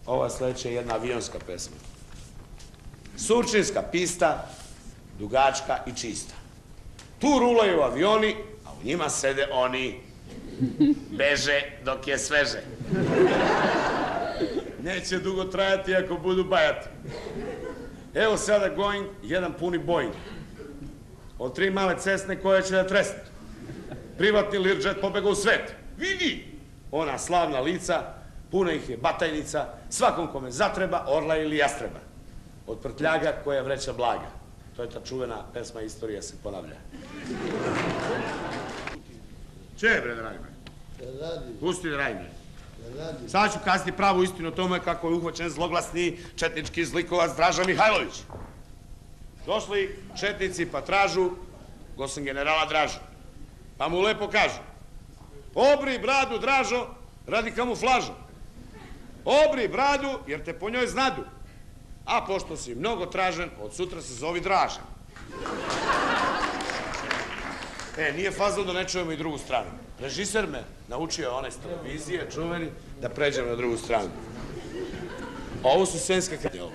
Ova sledeća je jedna avionska pesma. Surčinska pista, dugačka i čista. Tu rulaju avioni, a u njima sede oni. Beže dok je sveže. Neće dugo trajati ako budu bajati. Evo sada going, jedan puni Boeing. Od 3 male Cessne koje će da tresne. Privatni Learjet pobega u svet. Vidi! Ona slavna lica, puna ih je batajnica, svakom kome zatreba, orla ili jastreba. Od prtljaga koja vreća blaga. To je ta čuvena pesma Istorija se ponavlja. Če je, bre, da radim? Pusti da radim, bre. Sada ću kazati pravu istinu o tome kako je uhvaćen zloglasni četnički zlikovac Draža Mihajlović. Došli četnici pa tražu gosem generala Dražu. Pa mu lepo kažu: obri bradu, Dražo, radi kamuflažu. Obri bradu, jer te po njoj znadu. A pošto si mnogo tražen, od sutra se zovi Draža. Nije fazno da ne čujemo i drugu stranu. Režiser me naučio onaj s televizije, čuveni, da pređem na drugu stranu. Ovo su Sremska Krajina.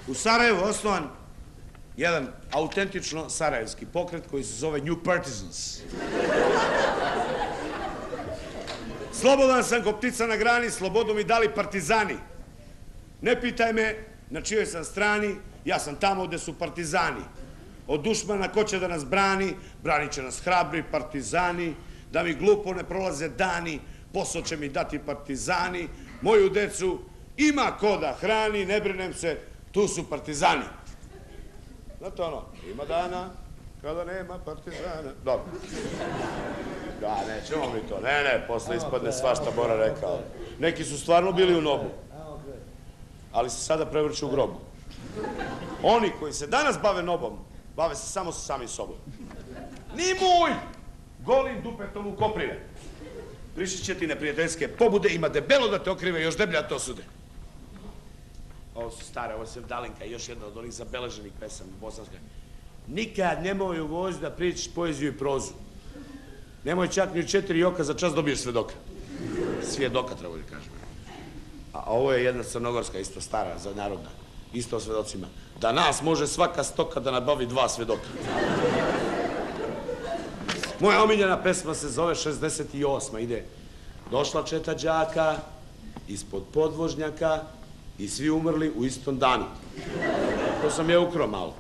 U Sarajevu osnovan jedan autentično sarajevski pokret koji se zove New Partisans. Slobodan sam ko ptica na grani, slobodu mi dali partizani. Ne pitaj me na čijoj sam strani, ja sam tamo gde su partizani. Od dušmana ko će da nas brani, branit će nas hrabri partizani, da mi glupo ne prolaze dani, posao će mi dati partizani, moju decu ima ko da hrani, ne brinem se, tu su partizani. Znate ono, ima dana kada nema partizana. Dobro. Da, nećemo mi to, ne, posle ispadne svašta Bora rekao. Neki su stvarno bili u nobu, ali se sada prevrću u grobu. Oni koji se danas bave nobom, bave se samo sa samim sobom. Ni moj! Golim dupetom u koprive. Prišit će ti neprijateljske pobude, ima debelo da te okrive, još deblja to sude. Ovo su stare, ovo je Sevdalinka, još jedna od onih zabeleženih pesama bosanska. Nikad nemoj u vozi da pričaš poeziju i prozu. Nemoj čak ni u 4 oka, za čas dobiješ svedoka. Svjedoka, treba da kažem. A ovo je jedna crnogorska, isto stara, za narodna. Isto o svedocima. Da nas može svaka stoka da nabavi 2 svedoka. Moja omiljena pesma se zove 68. Ide: došla četa đaka ispod podvožnjaka i svi umrli u istom danu. To sam je ukro malo.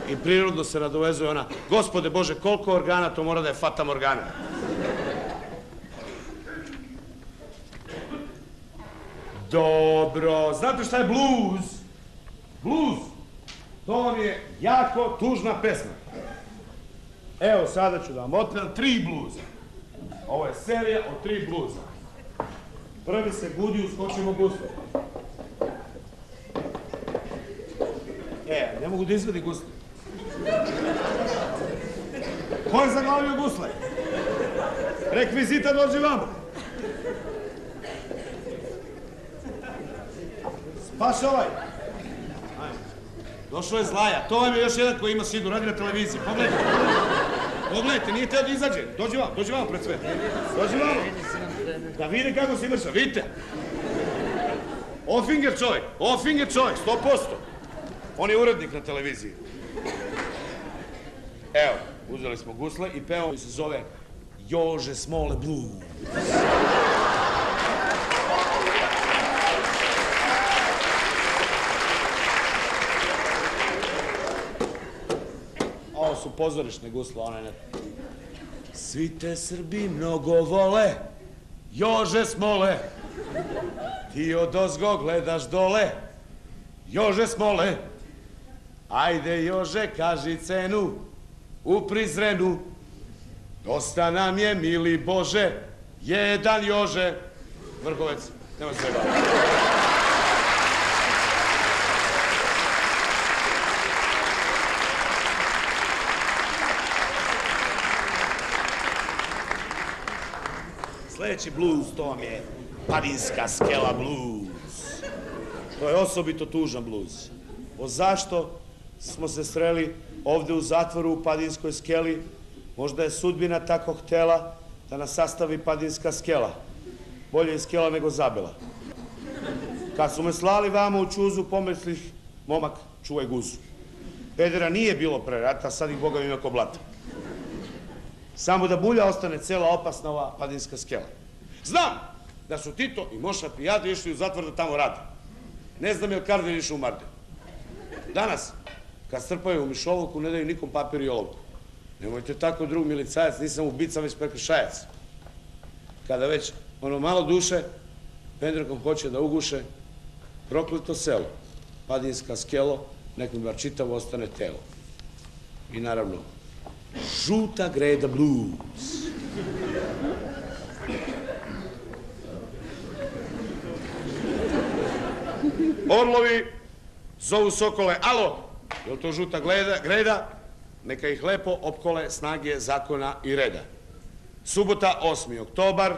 I prirodno se nadovezuje ona: Gospode Bože, koliko organa, to mora da je Fata Morgana. Dobro, znate šta je bluz? Bluz, to vam je jako tužna pesma. Evo, sada ću da vam otpevam 3 bluza. Ovo je serija od 3 bluza. Prvi se budi, uskočimo gusle. Ne mogu da izvedi gusle. Ko je zaglavio gusle? Rekvizita dođi vam. Spaš ovaj. Došao je Zlaja. To vam je još jedan koji ima sidu, radi na televiziji. Pogledajte. Pogledajte, nije teo da izađe. Dođi vam pred sve. Dođi vam. Da vidi kako si mršao, vidite. Ofinger čovjek, 100%. On je urednik na televiziji. Evo, uzeli smo gusle i pevamo koji se zove Jože Smole Blues. Ovo su pozorišne gusle, one ne... Svi te Srbi mnogo vole, Jože Smole, ti odozgo gledaš dole, Jože Smole, ajde Jože kaži cenu u Prizrenu, dosta nam je mili Bože, jedan Jože, Vrhovec, nema se baviti. Sljedeći blues, to vam je Padinska skela blues. To je osobito tužan blues. Zašto smo se sreli ovde u zatvoru u Padinskoj skeli? Možda je sudbina tako htela da nas sastavi Padinska skela. bolje je skela nego zabela. Kad su me slali vamo u Ćuzu, pomislih, momak, čuvaj guzu. Pedera nije bilo pre rata, sad ih Boga ima ko blata. Samo da bulja ostane cela opasna ova padinska skela. Znam da su Tito i Moša Pijade išli u zatvor da tamo rade. Ne znam je li Kardelj išao u Marde. Danas, kad strpaju u mišolovku, ne daju nikom papir i olovku. Nemojte tako, drug milicajac, nisam ubica, već prekršajac. Kada već ono malo duše, pendrekom hoće da uguše, prokleto selo, padinska skelo, nek mi bar čitavo ostane telo. I naravno, Žuta Greda blues. Orlovi zovu sokole, alo, je li to Žuta Greda? Neka ih lepo opkole snage zakona i reda. Subota, 8. oktobar,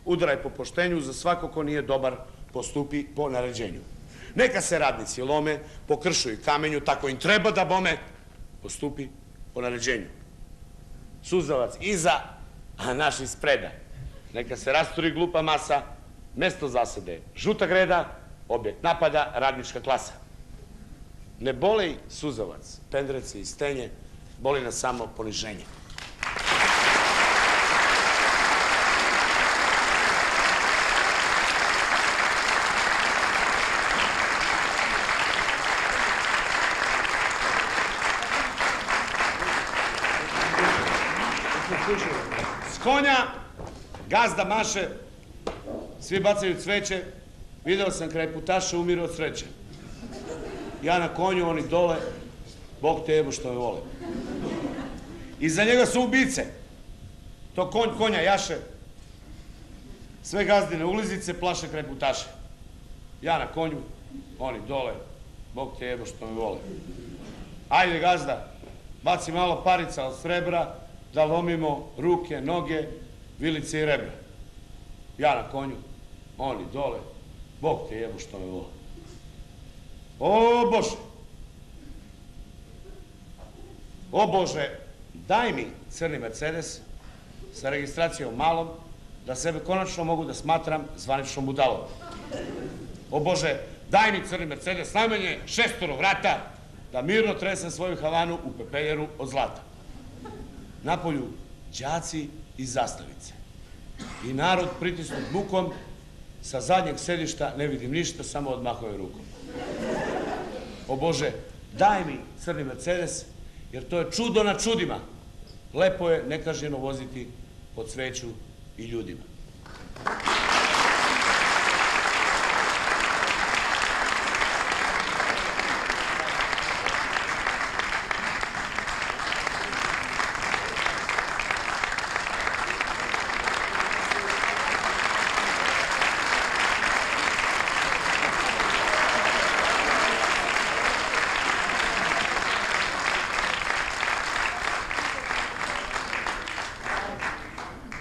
udaraj po poštenju, za svako ko nije dobar, postupi po naređenju. Neka se radnici lome, po kršu i kamenju, tako im treba da bome, postupi po naređenju. Suzavac iza, a naš ispreda. Neka se rasturi glupa masa, mesto zasede Žuta Greda, objekt napada radnička klasa. Ne boli suzavac, pendrece i stenje, boli nas samo poniženje. S konja gazda maše, svi bacaju cveće, video sam kraj putaša umiru od sreće. Ja na konju, oni dole, Bog te jebo što me vole. Iza njega su ubice, to konj konja jaše, sve gazdine ulizice plaše kraj putaše. Ja na konju, oni dole, Bog te jebo što me vole. Ajde gazda, baci malo parica od srebra, da lomimo ruke, noge, vilice i rebra. Ja na konju, oni dole, Bog te jebo što me vole. O Bože! O Bože, daj mi crni Mercedes sa registracijom malom, da sebe konačno mogu da smatram zvaničnom budalom. O Bože, daj mi crni Mercedes, najmanje 6 vrata, da mirno tresem svoju Havanu u pepeljeru od zlata. Napolju đaci i zastavice. I narod pritisnut mukom, sa zadnjeg sedišta ne vidim ništa, samo odmahuje rukom. O Bože, daj mi crni Mercedes, jer to je čudo na čudima. Lepo je nekažnjeno voziti po cveću i ljudima.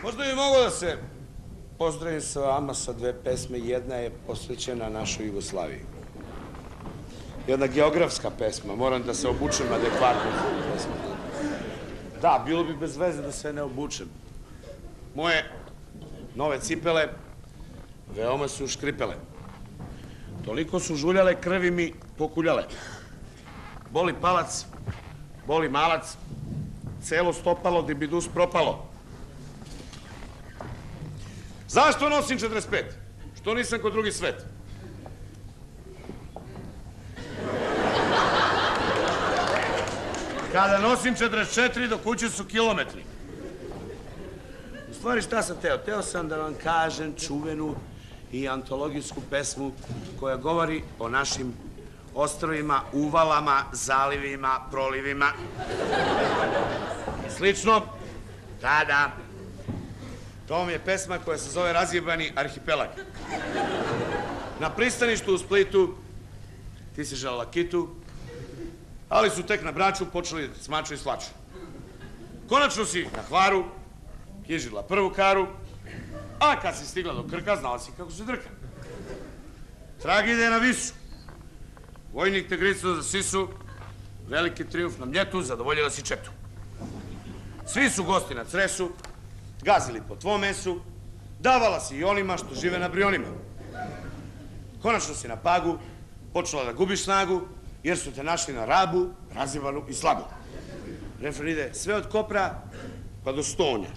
Možda bi mogao da se pozdravim sa vama sa 2 pesme. Jedna je posvećena našoj Jugoslaviji. Jedna geografska pesma. Moram da se obučem adekvatno za ovu pesmu. Da, bilo bi bez veze da se ne obučem. Moje nove cipele veoma su škripele. Toliko su žuljale, krvi mi pokuljale. Boli palac, boli malac, celo stopalo, dibidus propalo. Zašto nosim 45? Što nisam kod drugi svet? Kada nosim 44, do kuće su kilometri. U stvari, šta sam teo? Teo sam da vam kažem čuvenu i antologijsku pesmu koja govori o našim ostrvima, uvalama, zalivima, prolivima. Slično? Da. To vam je pesma koja se zove Razjebani arhipelag. Na pristaništu u Splitu ti si želala kitu, ali su tek na Braču počeli da smaču i slaču. Konačno si na Hvaru knjižila prvu karu, a kad si stigla do Krka, znala si kako se drka. Trag ide na Visu. Vojnik te gricnuo za sisu, veliki trijumf na Mljetu, zadovoljila si četu. Svi su gosti na Cresu, gazili po tvom mesu, davala si i onima što žive na Brionima. Konačno si na Pagu počela da gubiš snagu, jer su te našli na Rabu, razjebanu i slabu. Refren ide sve od Kopra pa do Stonja.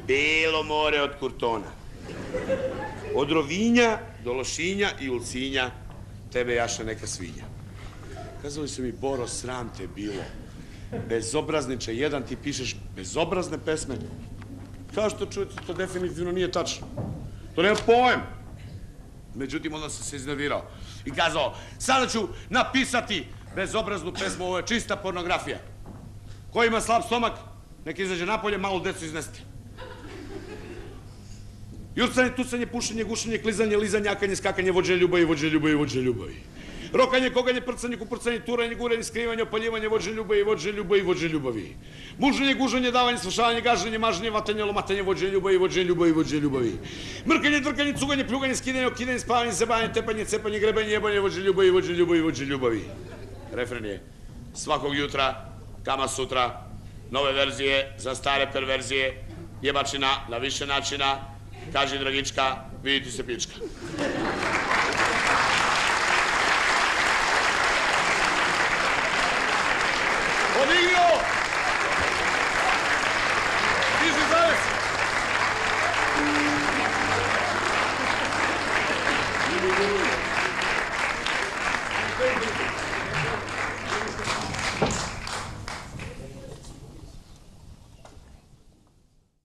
Belo more od Kurtona. Od Rovinja do Lošinja i Ulcinja tebe jaše neka svinja. Kazali su mi, Boro, sram te bilo. Bezobrazniče, jedan ti pišeš bezobrazne pesme. Kao što čujete, to definitivno nije tačno. To nema pojem. Međutim, onda sam se iznervirao i kazao, sada ću napisati bezobraznu pesmu, ovo je čista pornografija. Ko ima slab stomak, nek izađe napolje, malo decu iznesite. Jurcanje, tucanje, pušenje, gušenje, klizanje, lizanje, akanje, skakanje, vođenje ljubavi, vođenje ljubavi, vođenje ljubavi. Rokanje, koganje, prcanje, kuprcanje, turanje, guranje, skrivanje, opaljivanje, vođenje ljubavi, vođenje ljubavi, vođenje ljubavi. Muženje, guženje, davanje, slušavanje, gaženje, maženje, vatanje, lomatanje, vođenje ljubavi, vođenje ljubavi, vođenje ljubavi. Mrkanje, drkanje, cuganje, pljuganje, skidanje, okidanje, spavanje, zebanje, tepanje, cepanje, grebanje, jebanje, vođenje ljubavi, vođenje ljubavi, vođenje ljubavi. Refren je svakog jutra, Kama Sutra, nove verzije za stare perverzije, jebačina na više načina, kaži Dragička, vidite se pička. Odignio! Diži zaves!